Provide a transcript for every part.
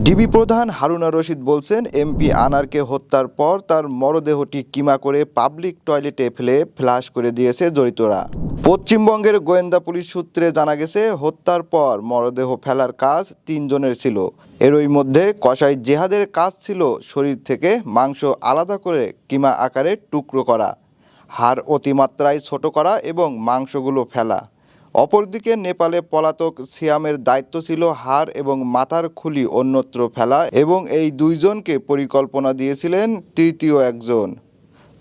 DB প্রধান Haruna Rashid বলছেন, MP আনারকে হত্যার পর তার মরদেহটি কিমা করে পাবলিক টয়লেটে ফেলে ফ্লাশ করে দিয়েছে জড়িতরা। পশ্চিমবঙ্গের গোয়েন্দা পুলিশ সূত্রে জানা গেছে, হত্যার পর মরদেহ ফেলার কাজ ৩ জনের ছিল। এরই মধ্যে কসাই জেহাদের কাজ ছিল শরীর থেকে মাংস আলাদা করে কিমা আকারে টুকরো করা, হাড় অতিমাত্রায় ছোট করা এবং মাংসগুলো ফেলা। অপরদিকে নেপালে পলাতক সিয়ামের দায়িত্ব ছিল হাড় এবং মাথার খুলি অন্যত্র ফেলা, এবং এই দুইজনকে পরিকল্পনা দিয়েছিলেন তৃতীয় একজন।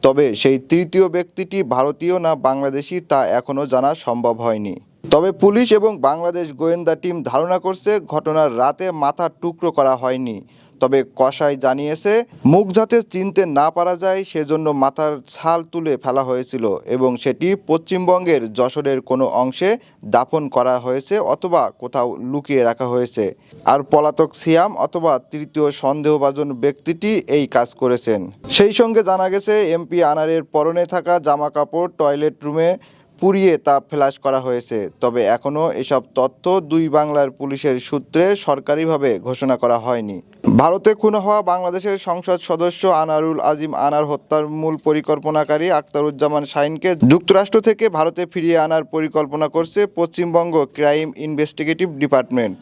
তবে সেই তৃতীয় ব্যক্তিটি ভারতীয় না বাংলাদেশি তা এখনও জানা সম্ভব হয়নি। তবে পুলিশ এবং বাংলাদেশ গোয়েন্দা টিম ধারণা করছে, ঘটনার রাতে মাথা টুকরো করা হয়নি। তবে কসাই জানিয়েছে, মুখ যাতে চিনতে না পারা যায় সেজন্য মাথার ছাল তুলে ফেলা হয়েছিল এবং সেটি পশ্চিমবঙ্গের যশোরের কোনো অংশে দাফন করা হয়েছে অথবা কোথাও লুকিয়ে রাখা হয়েছে। আর পলাতক সিয়াম অথবা তৃতীয় সন্দেহভাজন ব্যক্তিটি এই কাজ করেছেন। সেই সঙ্গে জানা গেছে, এমপি আনারের পরনে থাকা জামা কাপড় টয়লেট রুমে পুড়িয়ে তা ফ্ল্যাশ করা হয়েছে। তবে এখনও এসব তথ্য দুই বাংলার পুলিশের সূত্রে সরকারিভাবে ঘোষণা করা হয়নি। ভারতে খুন হওয়া বাংলাদেশের সংসদ সদস্য আনারুল আজিম আনার হত্যার মূল পরিকল্পনাকারী আখতারুজ্জামান শাহীনকে যুক্তরাষ্ট্র থেকে ভারতে ফিরিয়ে আনার পরিকল্পনা করছে পশ্চিমবঙ্গ ক্রাইম ইনভেস্টিগেটিভ ডিপার্টমেন্ট।